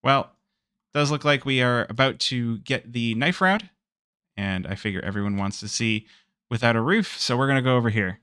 Well, does look like we are about to get the knife round, and I figure everyone wants to see without a roof, so we're going to go over here.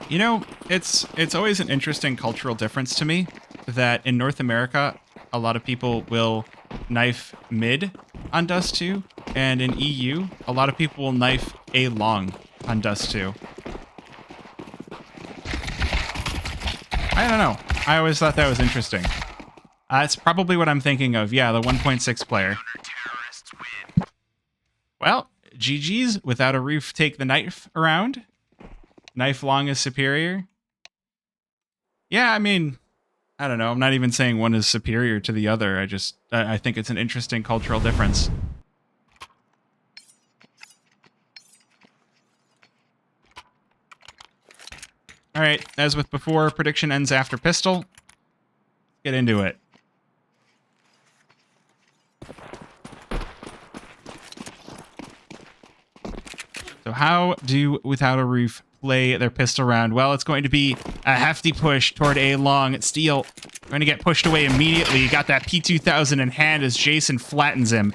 You know, it's always an interesting cultural difference to me that in North America, a lot of people will knife mid on Dust2, and in EU, a lot of people will knife A long on Dust2. I don't know. I always thought that was interesting. It's probably what I'm thinking of. Yeah, the 1.6 player. Well, GG's. Without a roof, take the knife around. Knife long is superior. Yeah, I mean, I don't know. I'm not even saying one is superior to the other. I think it's an interesting cultural difference. All right, as with before, prediction ends after pistol. Get into it. So how do Without a Roof play their pistol round? Well, it's going to be a hefty push toward A long. Steel going to get pushed away immediately. Got that P2000 in hand as Jason flattens him.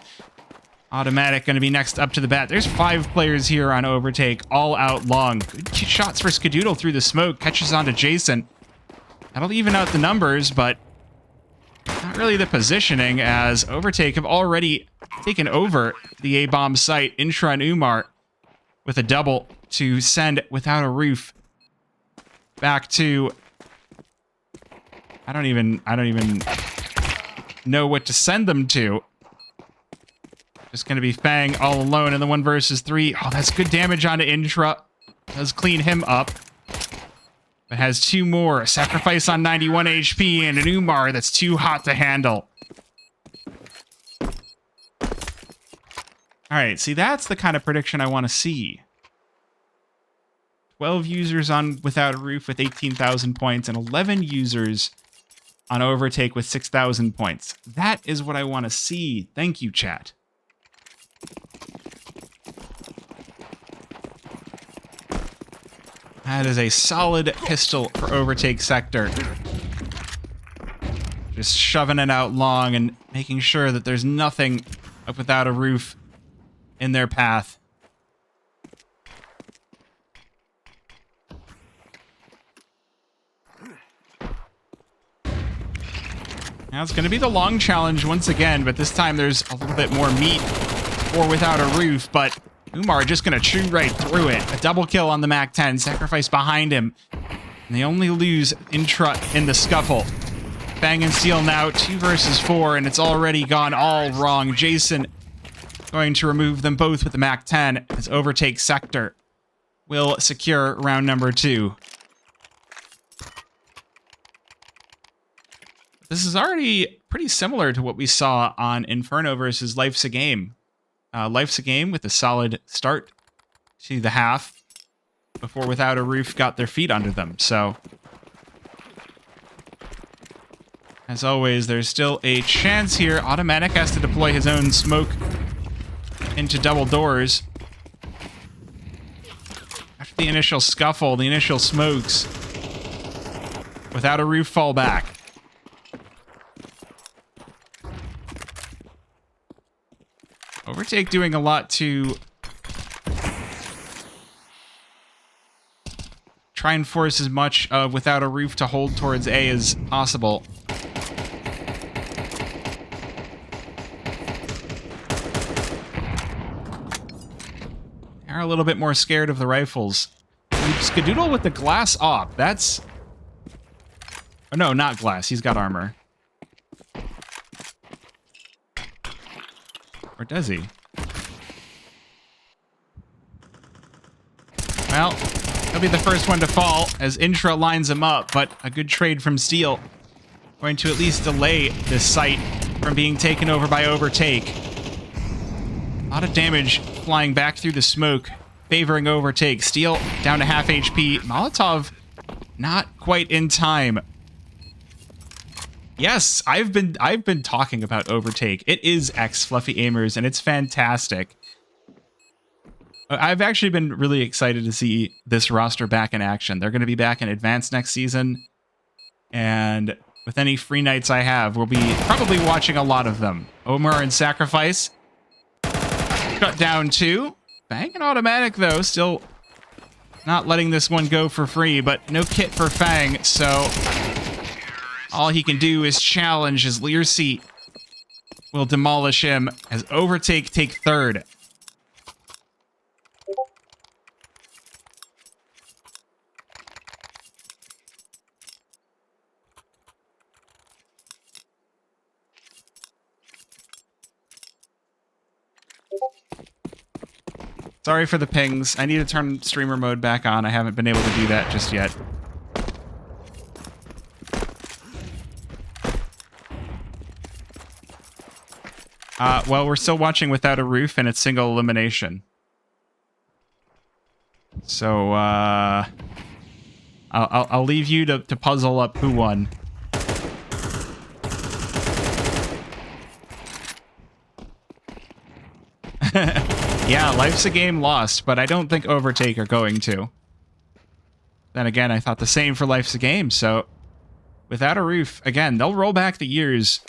Automatic going to be next up to the bat. There's 5 players here on Overtake, all out long. Good shots for Skadoodle through the smoke. Catches onto Jason. That'll even out the numbers, but not really the positioning, as Overtake have already taken over the A-bomb site. Intra and Umar with a double to send Without a Roof back to... I don't even know what to send them to. Just going to be Fang all alone in the 1 versus 3. Oh, that's good damage onto Intra. Does clean him up. But has 2 more. Sacrifice on 91 HP and an Umar that's too hot to handle. Alright, see, that's the kind of prediction I want to see. 12 users on Without a Roof with 18,000 points and 11 users on Overtake with 6,000 points. That is what I want to see. Thank you, chat. That is a solid pistol for Overtake sector. Just shoving it out long and making sure that there's nothing up Without a Roof in their path. Now it's going to be the long challenge once again, but this time there's a little bit more meat for Without a Roof, but Umar just going to chew right through it. A double kill on the MAC-10, sacrifice behind him. And they only lose Intra in the scuffle. Fang and Steel now 2 versus 4, and it's already gone all wrong. Jason going to remove them both with the MAC-10 as Overtake sector will secure round number 2. This is already pretty similar to what we saw on Inferno versus Life's a Game. Life's a Game with a solid start to the half before Without a Roof got their feet under them. So, as always, there's still a chance here. Automatic has to deploy his own smoke into double doors. After the initial scuffle, the initial smokes, Without a Roof fall back. Overtake doing a lot to try and force as much of Without a Roof to hold towards A as possible. They're a little bit more scared of the rifles. Skadoodle with the glass op. That's... Oh, no, not glass. He's got armor. Or does he? Well, he'll be the first one to fall as Intra lines him up, but a good trade from Steel. Going to at least delay this site from being taken over by Overtake. A lot of damage flying back through the smoke, favoring Overtake. Steel down to half HP. Molotov not quite in time. Yes, I've been talking about Overtake. It is X Fluffy Aimers, and it's fantastic. I've actually been really excited to see this roster back in action. They're going to be back in Advanced next season. And with any free nights I have, we'll be probably watching a lot of them. Omar and Sacrifice. Cut down 2. Bang and Automatic, though. Still not letting this one go for free, but no kit for Fang, so all he can do is challenge as Learseat will demolish him as Overtake take 3rd. Sorry for the pings. I need to turn streamer mode back on. I haven't been able to do that just yet. Well, we're still watching Without a Roof, and it's single elimination. So, I'll leave you to puzzle up who won. Yeah, Life's a Game lost, but I don't think Overtake are going to. Then again, I thought the same for Life's a Game, so Without a Roof, again, they'll roll back the years.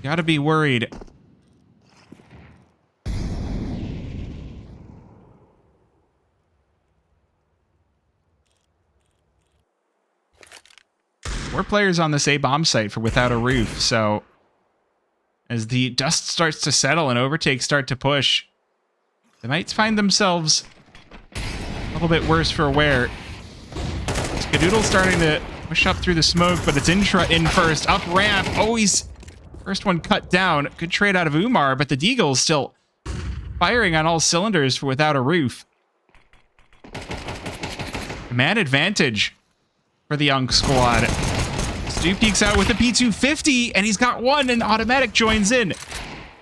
Gotta be worried. More players on this A-bomb site for Without a Roof, so as the dust starts to settle and Overtake start to push, they might find themselves a little bit worse for wear. Skadoodle starting to push up through the smoke, but it's Intra in first. Up ramp. Oh, he's first one cut down. Good trade out of Umar, but the Deagle's still firing on all cylinders for Without a Roof. Command advantage for the Young squad. Stu peeks out with a P250, and he's got 1, and Automatic joins in.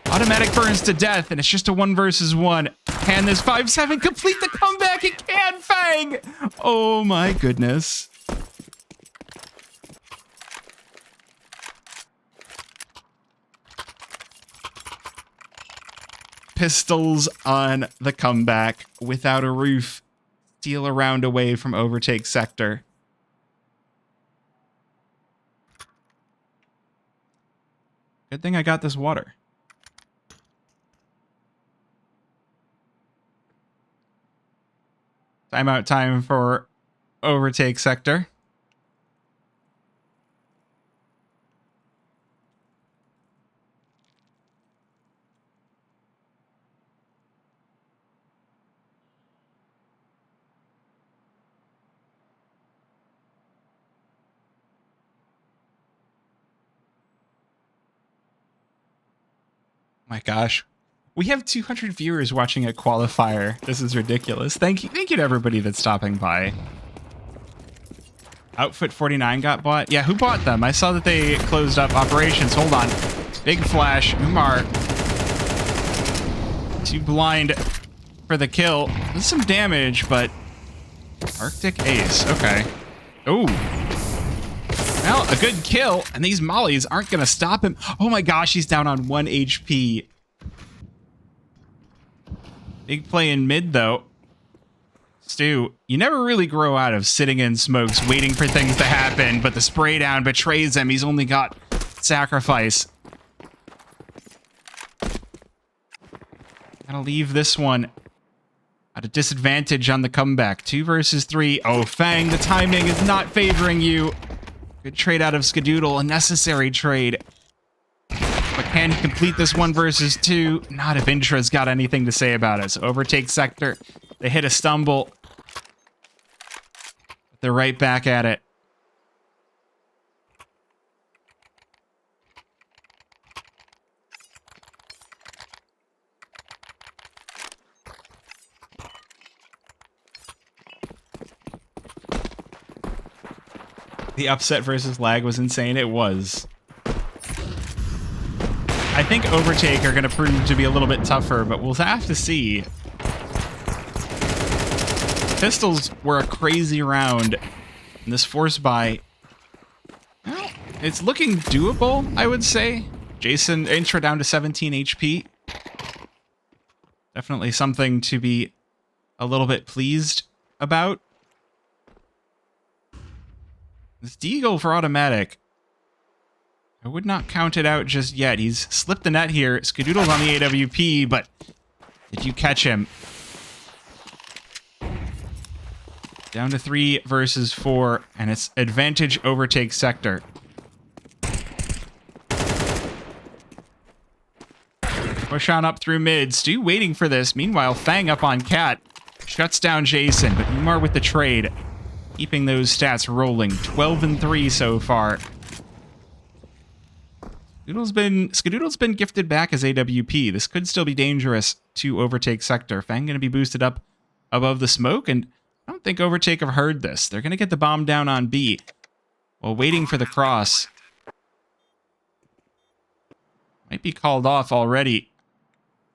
Automatic burns to death, and it's just a 1 versus 1. Can this 5-7 complete the comeback? It can, Fang! Oh my goodness. Pistols on the comeback. Without a Roof. Steal a round away from Overtake sector. Good thing I got this water. Timeout time for Overtake sector. My gosh, we have 200 viewers watching a qualifier. This is ridiculous. Thank you to everybody that's stopping by. Outfit 49 got bought. Yeah, who bought them? I saw that they closed up operations. Hold on. Big flash. Umar. Too blind for the kill. There's some damage, but Arctic Ace. Okay. Ooh. Well, a good kill, and these mollies aren't going to stop him. Oh my gosh, he's down on 1 HP. Big play in mid, though. Stu, you never really grow out of sitting in smokes, waiting for things to happen, but the spray down betrays him. He's only got Sacrifice. Gotta leave this one at a disadvantage on the comeback. 2 versus 3. Oh, Fang, the timing is not favoring you. Good trade out of Skadoodle, a necessary trade. But can he complete this 1 versus 2? Not if Intra's got anything to say about it. So Overtake sector, they hit a stumble. But they're right back at it. The upset versus lag was insane. It was. I think Overtake are going to prove to be a little bit tougher, but we'll have to see. Pistols were a crazy round. And this force buy, well, it's looking doable, I would say. Jason, Intra down to 17 HP. Definitely something to be a little bit pleased about. This Deagle for automatic, I would not count it out just yet. He's slipped the net here. Skadoodle's on the AWP, but did you catch him? Down to 3 versus 4, and it's advantage overtake sector. Push on up through mid. Stu waiting for this. Meanwhile, Fang up on Cat. Shuts down Jason, but Umar with the trade. Keeping those stats rolling. 12 and 3 so far. Skadoodle's been gifted back as AWP. This could still be dangerous to overtake sector. Fang going to be boosted up above the smoke, and I don't think Overtake have heard this. They're going to get the bomb down on B while waiting for the cross. Might be called off already.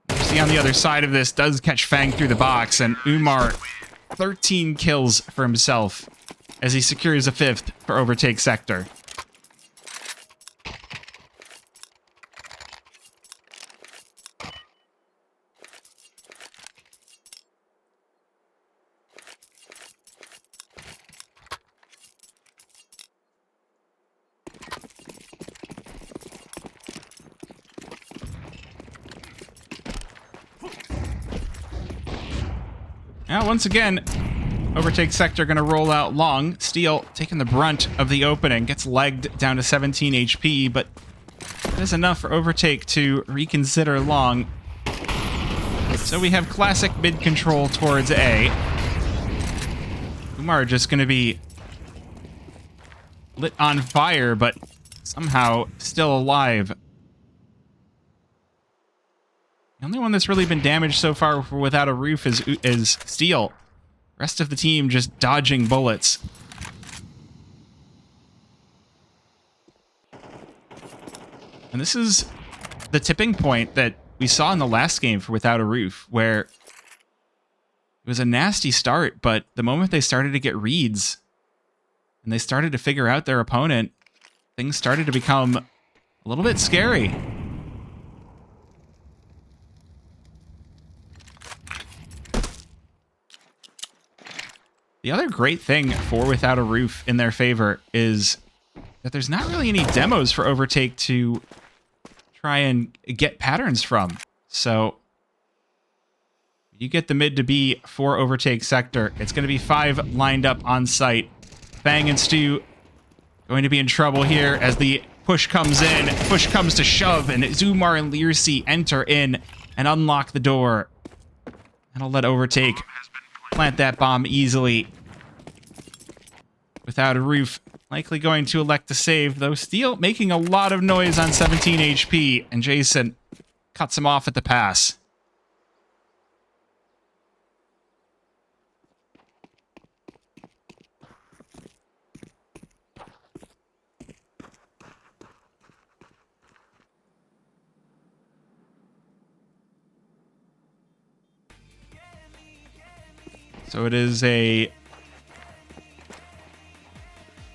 See on the other side of this, does catch Fang through the box, and Umar 13 kills for himself as he secures a 5th for Overtake sector. Now, once again, Overtake sector going to roll out long. Steel taking the brunt of the opening. Gets legged down to 17 HP, but that is enough for Overtake to reconsider long. So we have classic mid control towards A. Umar just going to be lit on fire, but somehow still alive. The only one that's really been damaged so far for without a roof is Steel. Rest of the team just dodging bullets. And this is the tipping point that we saw in the last game for Without a Roof, where it was a nasty start, but the moment they started to get reads and they started to figure out their opponent, things started to become a little bit scary. The other great thing for Without a Roof in their favor is that there's not really any demos for Overtake to try and get patterns from. So you get the mid to be for Overtake sector. It's going to be 5 lined up on site. Fang and Stu going to be in trouble here as the push comes in. Push comes to shove, and Zumar and Learcy enter in and unlock the door. That'll let Overtake plant that bomb easily. Without a Roof likely going to elect to save, though Steel making a lot of noise on 17 HP, and Jason cuts him off at the pass. So it is a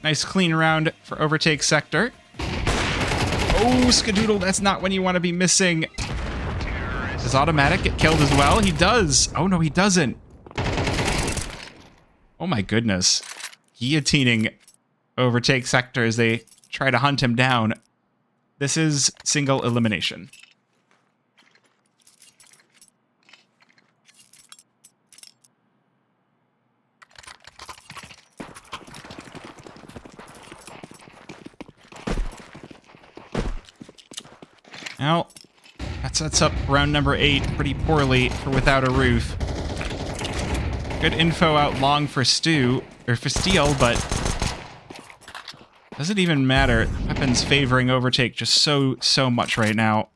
nice clean round for Overtake sector. Oh, Skadoodle, that's not when you want to be missing. Does automatic get killed as well? He does. Oh, no, he doesn't. Oh, my goodness. Guillotining Overtake sector as they try to hunt him down. This is single elimination. Now, that sets up round number 8 pretty poorly for Without a Roof. Good info out long for Stu, or for Steel, but doesn't even matter. The weapon's favoring Overtake just so much right now.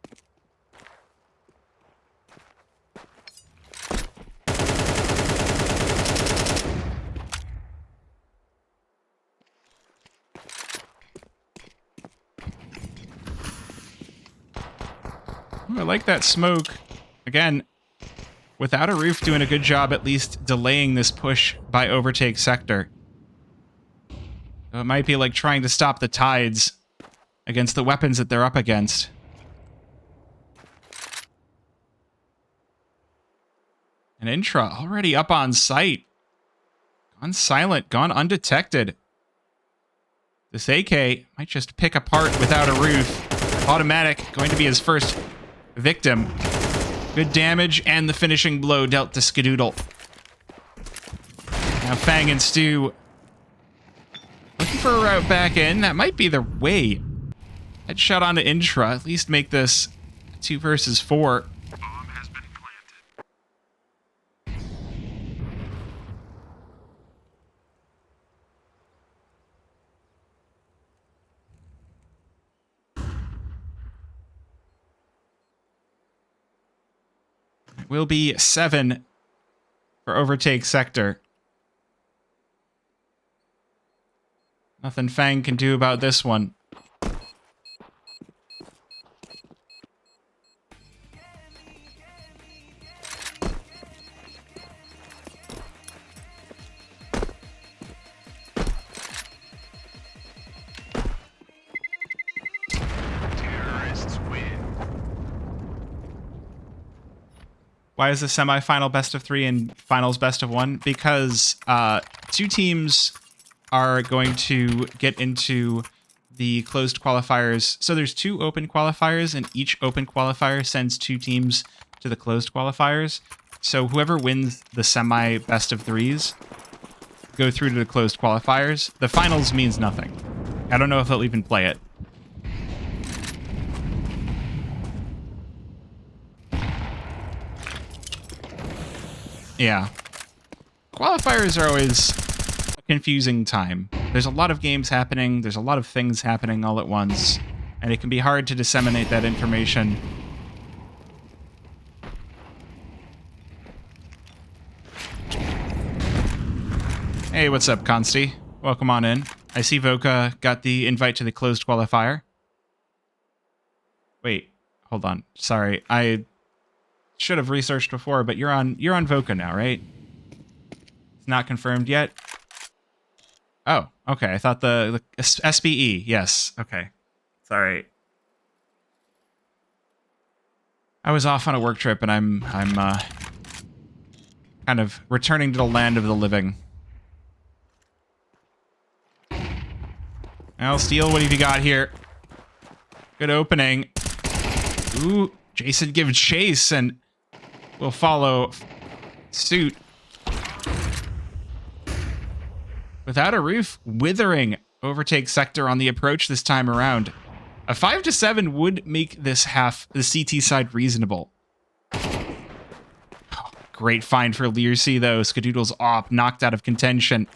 I like that smoke. Again, Without a Roof doing a good job at least delaying this push by Overtake sector. So it might be like trying to stop the tides against the weapons that they're up against. And Intra already up on site. Gone silent, gone undetected. This AK might just pick apart without a roof. Automatic going to be his first victim. Good damage and the finishing blow dealt to Skadoodle. Now Fang and Stu looking for a route back in. That might be the way. Headshot onto Intra. At least make this 2 versus 4. Bomb has been planted. It will be 7 for Overtake sector. Nothing Fang can do about this one. Terrorists win. Why is the semifinal best of 3 and finals best of 1? Because 2 teams are going to get into the closed qualifiers. So there's 2 open qualifiers, and each open qualifier sends 2 teams to the closed qualifiers. So whoever wins the semi best of 3s go through to the closed qualifiers. The finals means nothing. I don't know if they'll even play it. Yeah. Qualifiers are always a confusing time. There's a lot of games happening, there's a lot of things happening all at once, and it can be hard to disseminate that information. Hey, what's up, Consti? Welcome on in. I see Voka got the invite to the closed qualifier. Wait, hold on. Sorry, I should have researched before, but you're on Voka now, right? It's not confirmed yet. Oh, okay. I thought the SBE. Yes. Okay. Sorry. I was off on a work trip, and I'm kind of returning to the land of the living. Now, Steel, what have you got here? Good opening. Ooh, Jason gives chase, and we'll follow suit. Without a roof, withering Overtake sector on the approach this time around. A 5 to 7 would make this half, the CT side, reasonable. Oh, great find for Learsey, though. Skadoodle's op, knocked out of contention.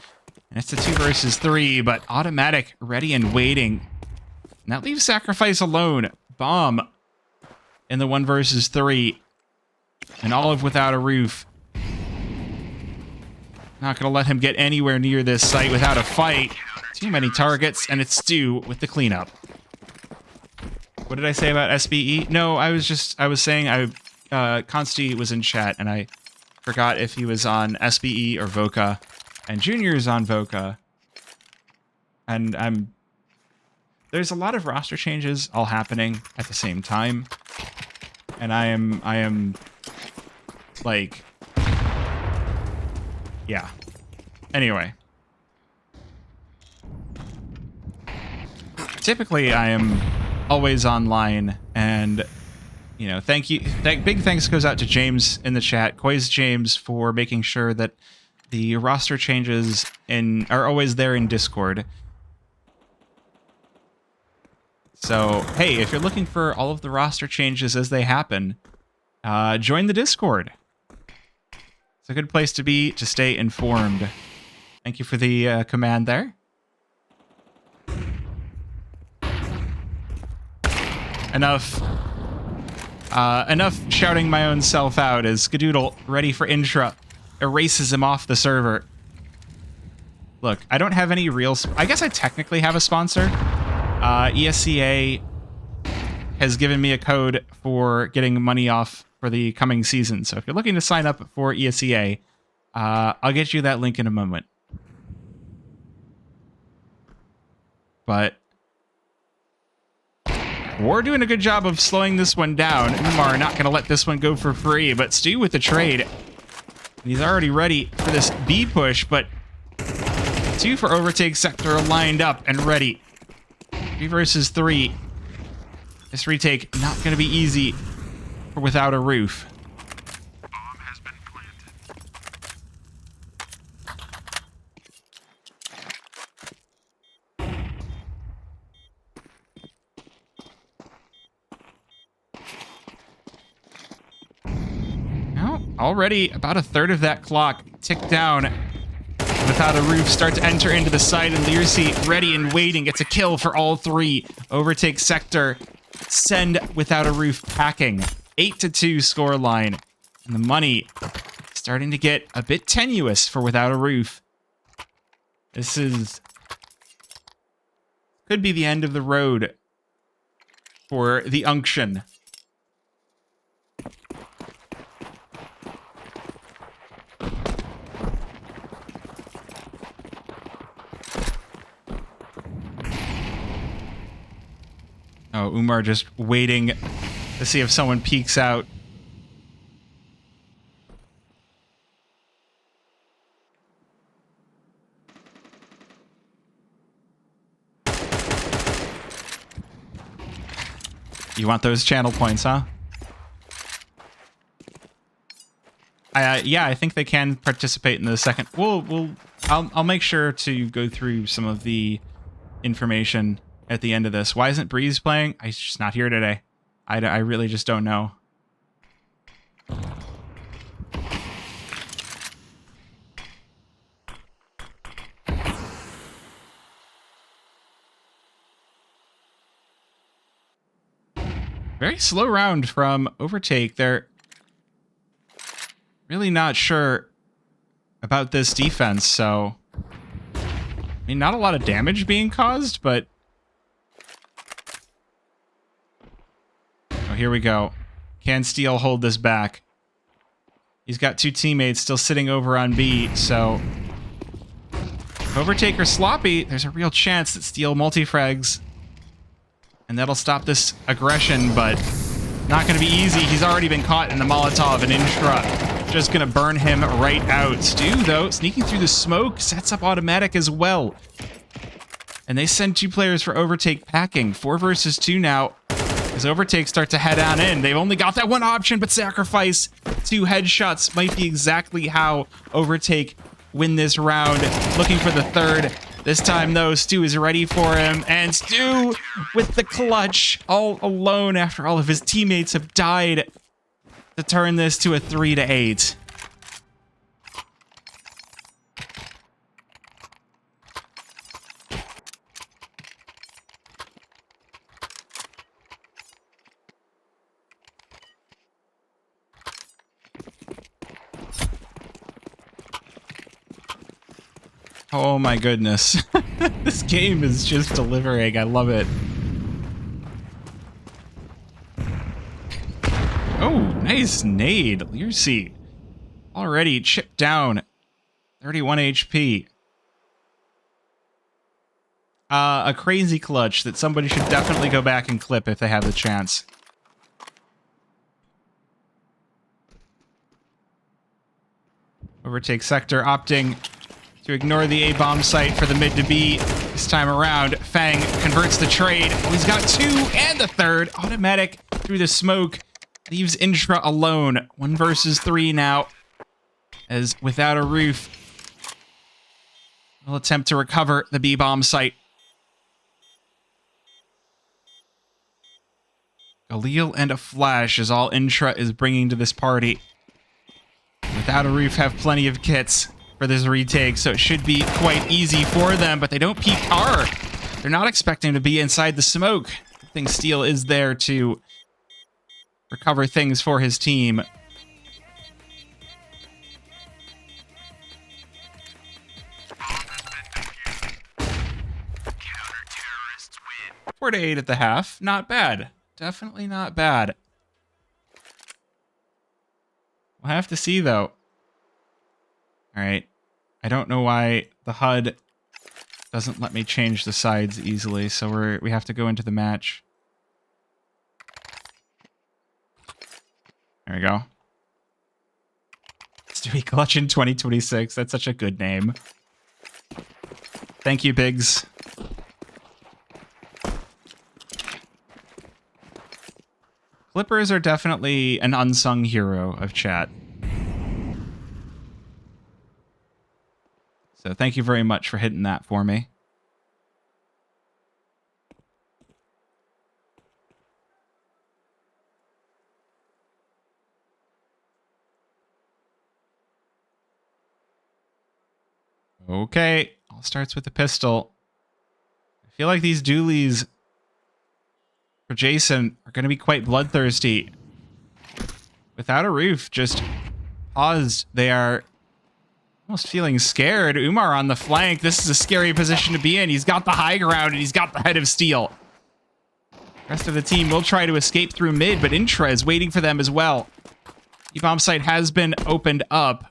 And it's a 2 versus 3, but automatic, ready and waiting. And that leaves Sacrifice alone. Bomb in the 1 versus 3. And Olive without a roof. Not going to let him get anywhere near this site without a fight. Too many targets, and it's Stu with the cleanup. What did I say about SBE? No, I was saying Consti was in chat, and I forgot if he was on SBE or Voka. And Junior's on Voka. And there's a lot of roster changes all happening at the same time. And I am like, yeah. Anyway. Typically, I am always online, and, you know, big thanks goes out to James in the chat, Koi's James, for making sure that the roster changes are always there in Discord. So, hey, if you're looking for all of the roster changes as they happen, join the Discord. It's a good place to be to stay informed. Thank you for the command there. Enough shouting my own self out as Skadoodle, ready for intra, erases him off the server. Look, I don't have any real... I guess I technically have a sponsor. ESCA has given me a code for getting money off for the coming season. So if you're looking to sign up for ESCA, I'll get you that link in a moment. But we're doing a good job of slowing this one down. Umar not going to let this one go for free, but Stu with the trade. He's already ready for this B push, but 2 for Overtake sector are lined up and ready. 3 versus 3. This retake not going to be easy for Without a Roof. Bomb has been planted. Now, already about a third of that clock ticked down. Without a Roof start to enter into the side, and Learsey ready and waiting. Gets a kill for all 3. Overtake sector. Send Without a Roof packing. 8-2 scoreline. And the money starting to get a bit tenuous for Without a Roof. This could be the end of the road for the Unction. Oh, Umar just waiting to see if someone peeks out. You want those channel points, huh? Yeah, I think they can participate in the second. I'll make sure to go through some of the information at the end of this. Why isn't Breeze playing? He's just not here today. I really just don't know. Very slow round from Overtake. They're really not sure about this defense, so... I mean, not a lot of damage being caused, but... Oh, here we go. Can Steel hold this back? He's got 2 teammates still sitting over on B, so... If Overtake or sloppy, there's a real chance that Steel multifrags. And that'll stop this aggression, but not going to be easy. He's already been caught in the Molotov, and Intra just going to burn him right out. Stu, though, sneaking through the smoke, sets up automatic as well. And they send 2 players for Overtake packing. 4 versus 2 now. As Overtake start to head on in. They've only got that one option, but sacrifice 2 headshots might be exactly how Overtake win this round. Looking for the 3rd. This time, though, Stu is ready for him. And Stu with the clutch, all alone after all of his teammates have died, to turn this to a 3-8. Oh my goodness. This game is just delivering. I love it. Oh, nice nade. Learsey already chipped down. 31 HP. A crazy clutch that somebody should definitely go back and clip if they have the chance. Overtake sector opting to ignore the A-bomb site for the mid to B. This time around, Fang converts the trade. Oh, he's got 2 and the 3rd. Automatic through the smoke. Leaves Intra alone. 1 versus 3 now. As Without a Roof will attempt to recover the B-bomb site. Galil and a flash is all Intra is bringing to this party. Without a Roof have plenty of kits for this retake, so it should be quite easy for them, but they don't peek R. They're not expecting to be inside the smoke. I think Steel is there to recover things for his team. Counter-terrorists win. 4-8 at the half. Not bad. Definitely not bad. We'll have to see, though. All right. I don't know why the HUD doesn't let me change the sides easily, so we have to go into the match. There we go. Stewie Clutch in 2026. That's such a good name. Thank you, Biggs. Clippers are definitely an unsung hero of chat. So thank you very much for hitting that for me. Okay, all starts with the pistol. I feel like these dualies for Jason are going to be quite bloodthirsty. Without a roof, just paused. They are almost feeling scared. Umar on the flank. This is a scary position to be in. He's got the high ground and he's got the head of steel. Rest of the team will try to escape through mid, but Intra is waiting for them as well. The bomb site has been opened up.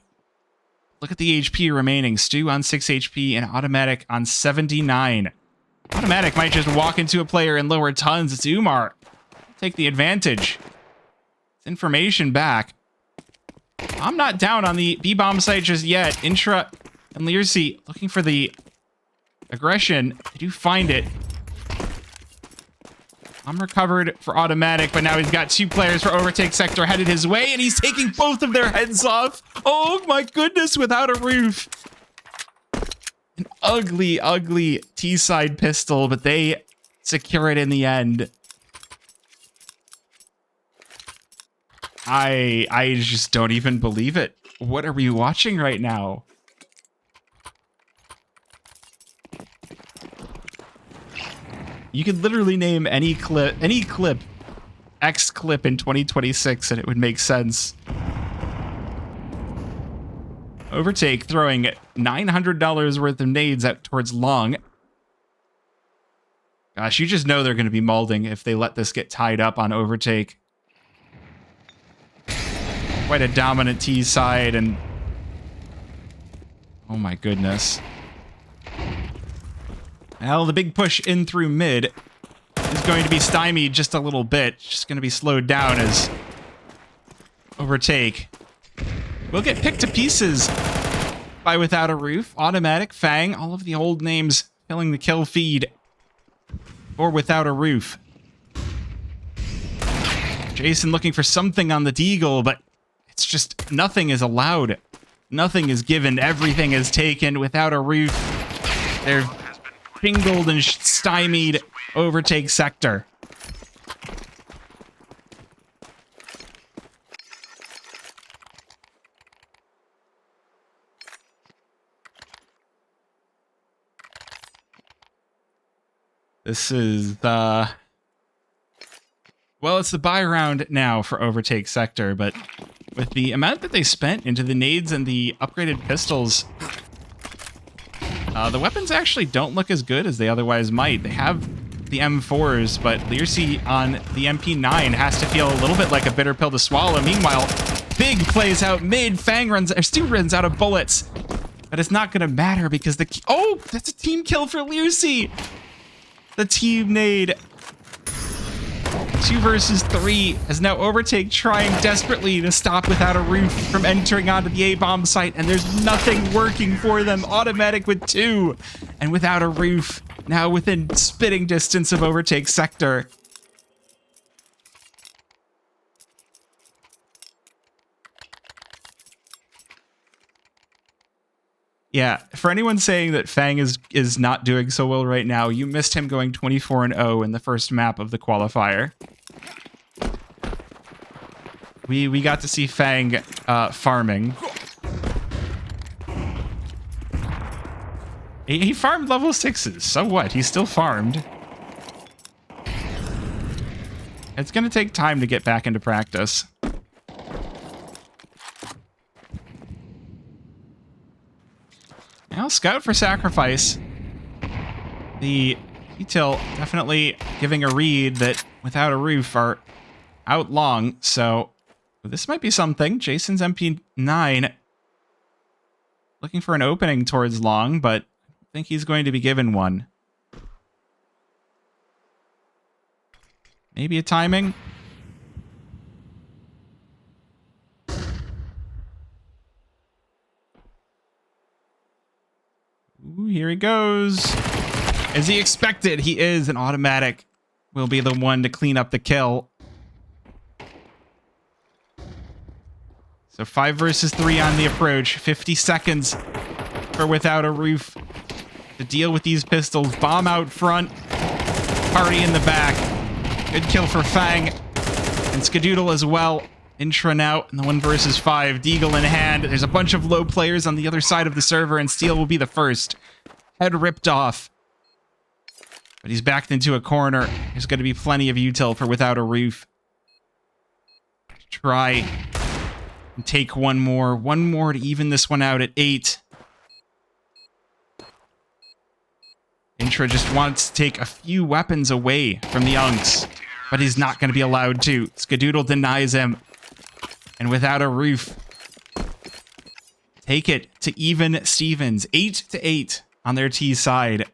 Look at the HP remaining. Stu on 6 HP and Automatic on 79. Automatic might just walk into a player and lower tons. It's Umar. Take the advantage. It's information back. I'm not down on the B-bomb site just yet. Intra and Learcy looking for the aggression. They do find it. I'm recovered for Automatic, but now he's got 2 players for Overtake sector headed his way, and he's taking both of their heads off. Oh my goodness, without a roof. An ugly, ugly T-side pistol, but they secure it in the end. I just don't even believe it. What are we watching right now? You could literally name any clip, X clip in 2026, and it would make sense. Overtake throwing $900 worth of nades out towards long. Gosh, you just know they're going to be molding if they let this get tied up on Overtake. Quite a dominant T side, and oh my goodness. Well, the big push in through mid is going to be stymied just a little bit. Just going to be slowed down as Overtake will get picked to pieces by Without a Roof, Automatic, Fang, all of the old names filling the kill feed for Without a Roof. Jason looking for something on the Deagle, but it's just nothing is allowed. Nothing is given. Everything is taken. Without a Roof, they're pingled and stymied Overtake sector. This is the... Well, it's the buy round now for Overtake sector, but with the amount that they spent into the nades and the upgraded pistols, the weapons actually don't look as good as they otherwise might. They have the M4s, but Learcy on the MP9 has to feel a little bit like a bitter pill to swallow. Meanwhile, Big plays out mid. Fang runs, or Stu runs out of bullets. But it's not going to matter because the... Oh, that's a team kill for Learcy. The team nade. 2 versus 3 as now Overtake trying desperately to stop Without a Roof from entering onto the A-bomb site, and there's nothing working for them. Automatic with 2, and Without a Roof now within spitting distance of Overtake sector. Yeah, for anyone saying that Fang is not doing so well right now, you missed him going 24-0 in the first map of the qualifier. We got to see Fang farming. He farmed level 6s, so what? He still farmed. It's gonna take time to get back into practice. Now, scout for sacrifice. The detail definitely giving a read that Without a Roof are out long, so this might be something. Jason's MP9 looking for an opening towards long, but I think he's going to be given one. Maybe a timing. Here he goes. As he expected, he is. An automatic will be the one to clean up the kill. So 5 versus 3 on the approach. 50 seconds for Without a Roof to deal with these pistols. Bomb out front. Party in the back. Good kill for Fang. And Skadoodle as well. Intra now in the 1 versus 5. Deagle in hand. There's a bunch of low players on the other side of the server, and Steel will be the first. Head ripped off. But he's backed into a corner. There's going to be plenty of util for Without a Roof. Try and take one more. One more to even this one out at 8. Intra just wants to take a few weapons away from the Unks, but he's not going to be allowed to. Skadoodle denies him. And Without a Roof take it to even Stevens. 8-8 on their T side.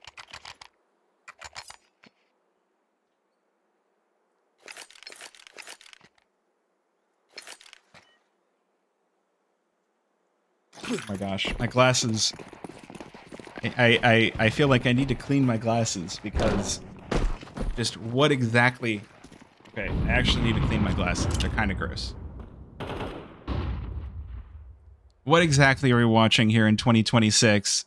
Oh my gosh, my glasses. I feel like I need to clean my glasses because just what exactly... Okay, I actually need to clean my glasses. They're kind of gross. What exactly are we watching here in 2026?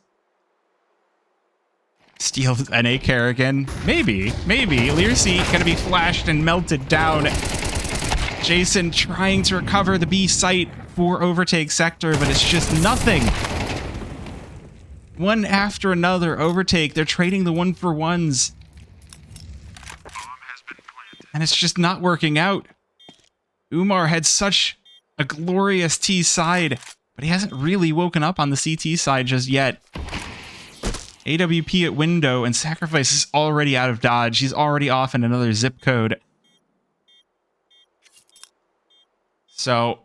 Steal NA Kerrigan? Maybe. Learcy gonna be flashed and melted down. Jason trying to recover the B site for Overtake sector, but it's just nothing. One after another, Overtake. They're trading the 1-for-1s. And it's just not working out. Umar had such a glorious T side, but he hasn't really woken up on the CT side just yet. AWP at window, and Sacrifice is already out of dodge. He's already off in another zip code. So,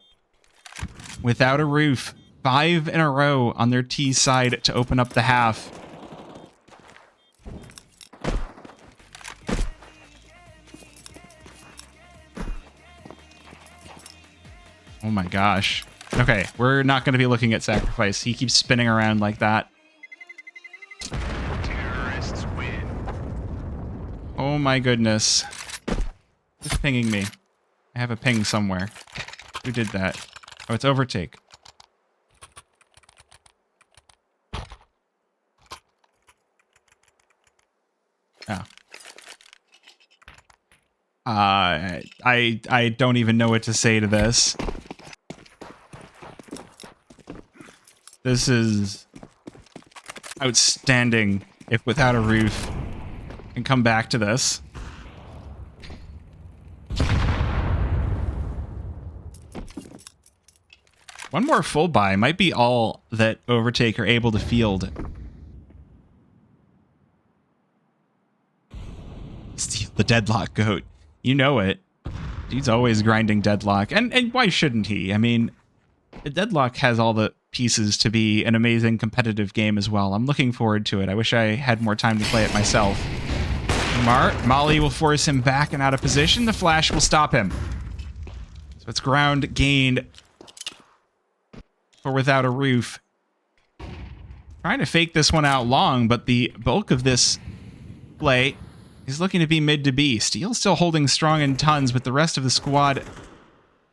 Without a Roof, 5 in a row on their T side to open up the half. Oh my gosh. Okay, we're not going to be looking at Sacrifice. He keeps spinning around like that. Terrorists win. Oh my goodness. Who's pinging me? I have a ping somewhere. Who did that? Oh, it's Overtake. Oh. I don't even know what to say to this. This is outstanding if Without a Roof can come back to this. One more full buy might be all that Overtake are able to field. Steal the Deadlock Goat. You know it. Dude's always grinding Deadlock. And why shouldn't he? I mean, the Deadlock has all the pieces to be an amazing competitive game as well. I'm looking forward to it. I wish I had more time to play it myself. Molly will force him back and out of position. The flash will stop him. So it's ground gained for Without a Roof. Trying to fake this one out long, but the bulk of this play is looking to be mid to B. Steel still holding strong in tons, with the rest of the squad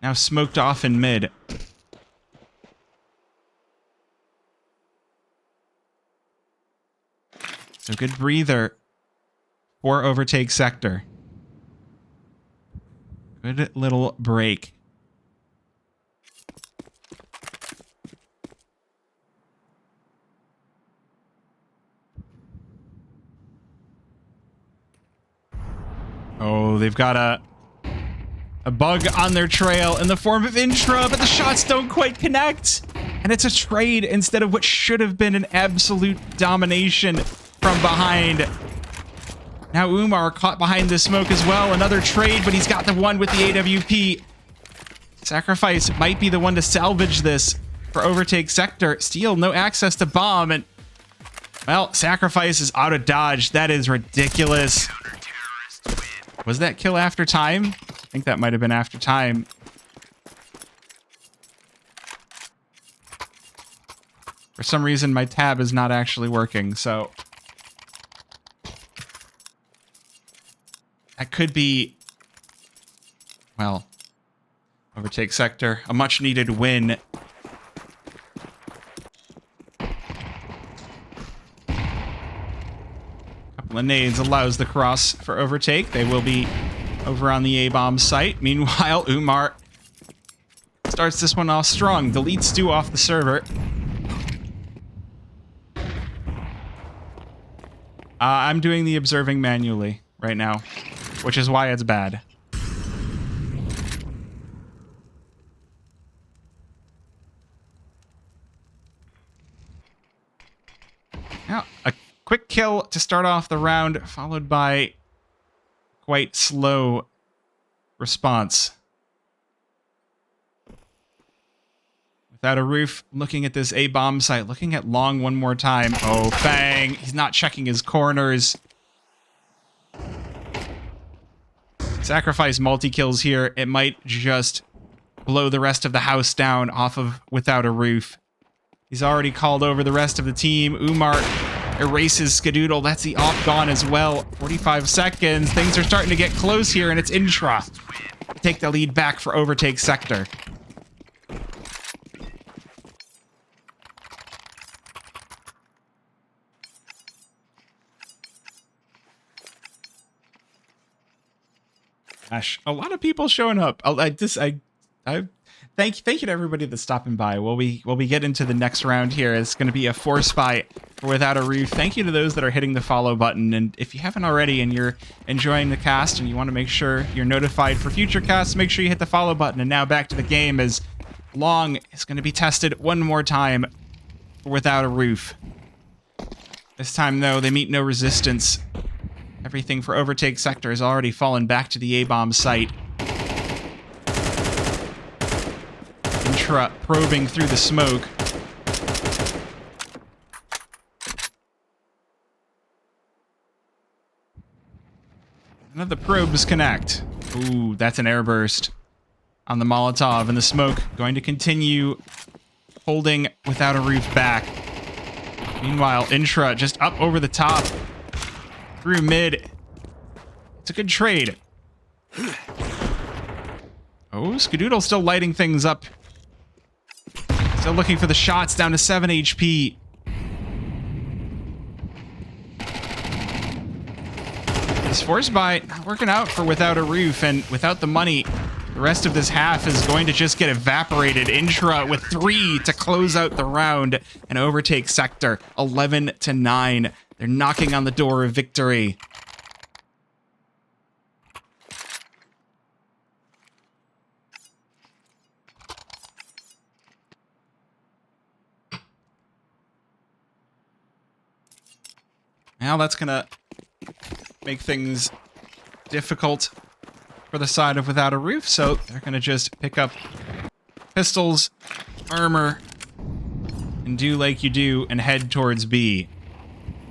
now smoked off in mid. So good breather for Overtake sector. Good little break. Oh, they've got a bug on their trail in the form of Intra, but the shots don't quite connect. And it's a trade instead of what should have been an absolute domination from behind. Now Umar caught behind the smoke as well. Another trade, but he's got the one with the AWP. Sacrifice might be the one to salvage this for Overtake sector. Steel, no access to bomb, and well, Sacrifice is out of dodge. That is ridiculous. Was that kill after time? I think that might have been after time. For some reason, my tab is not actually working, so... That could be... Well... Overtake sector. A much-needed win. Couple of nades allows the cross for Overtake. They will be over on the A-bomb site. Meanwhile, Umar starts this one off strong. Deletes Stu off the server. I'm doing the observing manually right now, which is why it's bad. Now, a quick kill to start off the round, followed by quite slow response. Without a roof, looking at this A-bomb site, looking at long one more time. Oh, Fang, he's not checking his corners. Sacrifice multi-kills here. It might just blow the rest of the house down off of Without a Roof. He's already called over the rest of the team. Umar erases Skadoodle. That's the off gone as well. 45 seconds. Things are starting to get close here, and it's Intra. Take the lead back for Overtake sector. Gosh, a lot of people showing up. Thank you to everybody that's stopping by. While we get into the next round here, it's going to be a force fight for Without a Roof. Thank you to those that are hitting the follow button. And if you haven't already and you're enjoying the cast and you want to make sure you're notified for future casts, make sure you hit the follow button. And now back to the game as Long is going to be tested one more time for Without a Roof. This time, though, they meet no resistance. Everything for Overtake sector has already fallen back to the A-bomb site. Intra probing through the smoke. None of the probes connect. Ooh, that's an airburst on the Molotov, and the smoke going to continue holding Without a Roof back. Meanwhile, Intra just up over the top. Through mid. It's a good trade. Oh, Skadoodle still lighting things up. Still looking for the shots, down to 7 HP. This force buy not working out for Without a Roof, and without the money, the rest of this half is going to just get evaporated. Intra with 3 to close out the round and Overtake sector 11-9. They're knocking on the door of victory. Now that's gonna make things difficult for the side of Without a Roof, so they're gonna just pick up pistols, armor, and do like you do and head towards B.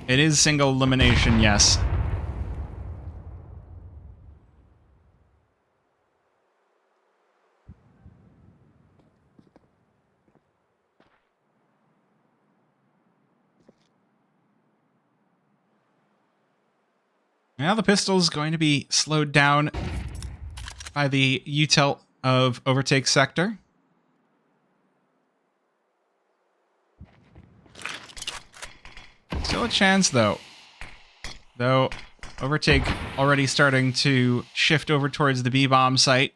It is single elimination, yes. Now the pistol's going to be slowed down by the util of Overtake sector. Still a chance, though. Though, Overtake already starting to shift over towards the B-bomb site.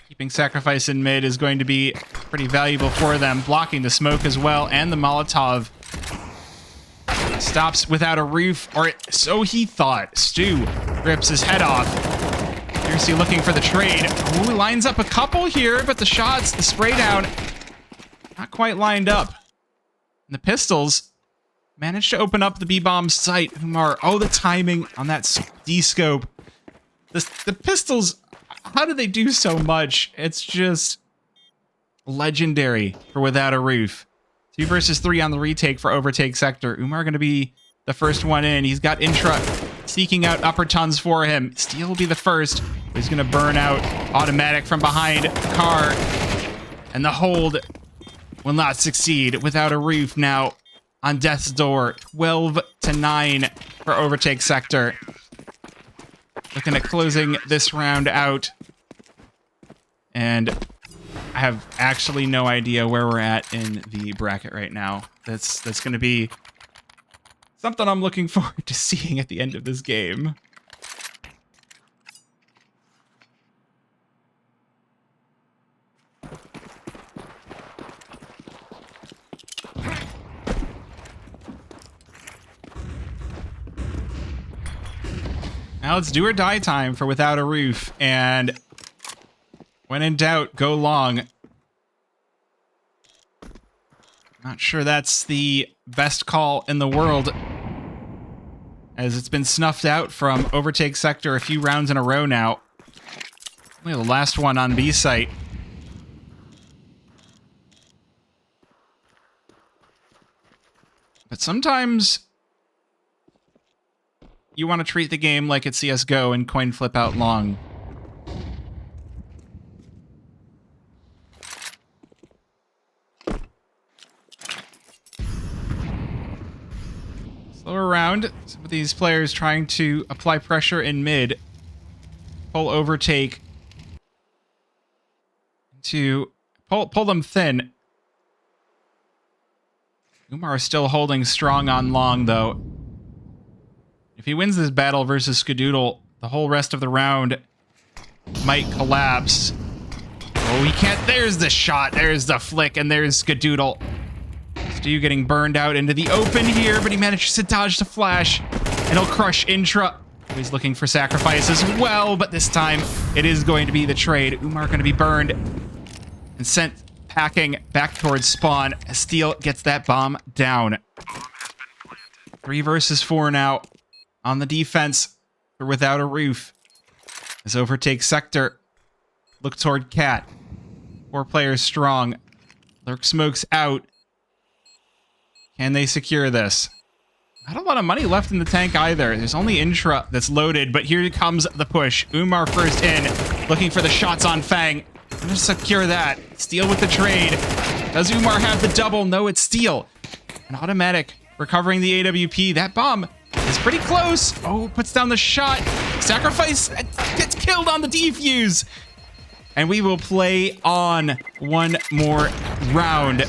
Keeping Sacrifice in mid is going to be pretty valuable for them. Blocking the smoke as well, and the Molotov. Stops Without a Roof, or so he thought. Stu rips his head off. Fiercely looking for the trade. Ooh, lines up a couple here, but the shots, the spray down, not quite lined up. And the pistols managed to open up the B-bomb site. Umar, oh, the timing on that D-scope. The pistols, how do they do so much? It's just legendary for Without a Roof. 2 versus 3 on the retake for Overtake sector. Umar going to be the first one in. He's got Intra seeking out upper tons for him. Steel will be the first. He's going to burn out automatic from behind car. And the hold will not succeed without a roof now on death's door. 12-9 for Overtake sector. Looking at closing this round out. And I have actually no idea where we're at in the bracket right now. That's going to be something I'm looking forward to seeing at the end of this game. Now it's do or die time for Without a Roof, and when in doubt, go long. Not sure that's the best call in the world, as it's been snuffed out from Overtake sector a few rounds in a row now. Only the last one on B site. But sometimes you want to treat the game like it's CSGO and coin flip out long. Slower round. Some of these players trying to apply pressure in mid. Pull Overtake. To pull them thin. Umar is still holding strong on long, though. If he wins this battle versus Skadoodle, the whole rest of the round might collapse. Oh, he can't. There's the shot. There's the flick, and there's Skadoodle. Stu getting burned out into the open here, but he manages to dodge the flash, and he'll crush Intra. He's looking for sacrifice as well, but this time it is going to be the trade. Umar going to be burned and sent packing back towards spawn as Steel gets that bomb down. 3 versus 4 now on the defense for Without a Roof. As Overtake sector look toward Cat. 4 players strong. Lurk smokes out. Can they secure this? Not a lot of money left in the tank either. There's only Intra that's loaded, but here comes the push. Umar first in, looking for the shots on Fang. I'm gonna secure that. Steel with the trade. Does Umar have the double? No, it's Steel. An automatic recovering the AWP. That bomb is pretty close. Oh, puts down the shot. Sacrifice gets killed on the defuse. And we will play on one more round.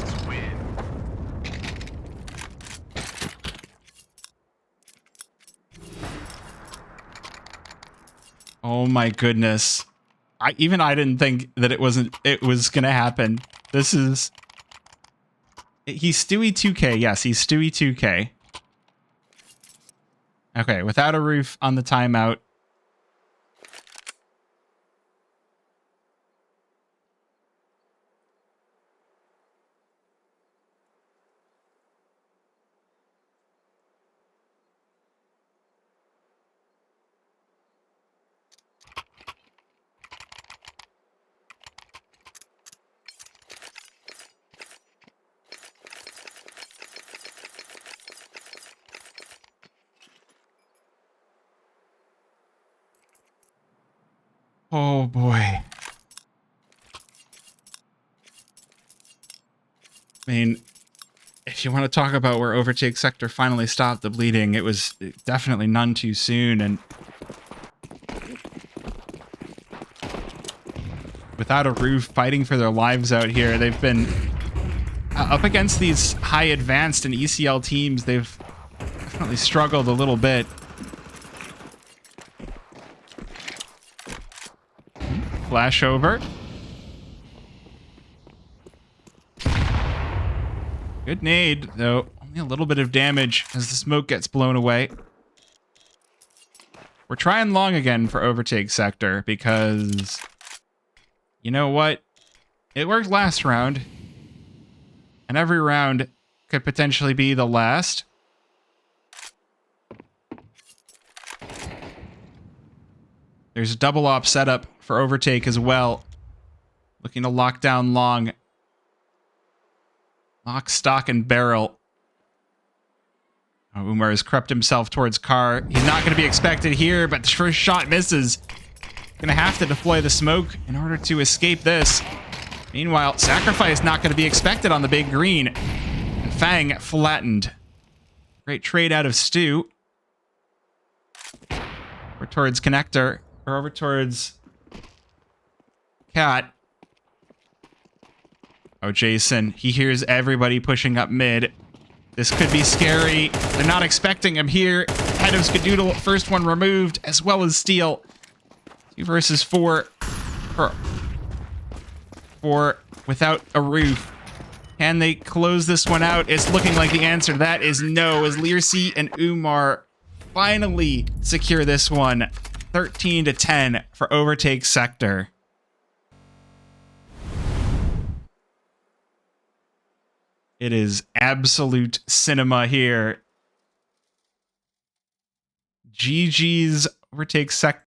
Oh my goodness. I didn't think that it was gonna happen. This is... He's Stewie 2K. Yes, he's Stewie 2K. Okay, Without a Roof on the timeout. Oh boy. I mean, if you want to talk about where Overtake sector finally stopped the bleeding, it was definitely none too soon, and Without a Roof fighting for their lives out here. They've been up against these high advanced and ECL teams. They've definitely struggled a little bit. Flash over. Good nade, though. Only a little bit of damage as the smoke gets blown away. We're trying long again for Overtake sector because... You know what? It worked last round. And every round could potentially be the last. There's a double op setup for Overtake as well. Looking to lock down long. Lock, stock, and barrel. Oh, Umar has crept himself towards car. He's not going to be expected here, but the first shot misses. Going to have to deploy the smoke in order to escape this. Meanwhile, sacrifice not going to be expected on the big green. And Fang flattened. Great trade out of Stu. Over towards Connector. Or over towards Cat. Oh, Jason. He hears everybody pushing up mid. This could be scary. They're not expecting him here. Head of Skadoodle, first one removed, as well as Steel. 2 versus 4. Four without a roof. Can they close this one out? It's looking like the answer to that is no, as Learcy and Umar finally secure this one. 13-10 for Overtake Sector. It is absolute cinema here. GG's Overtake Sector.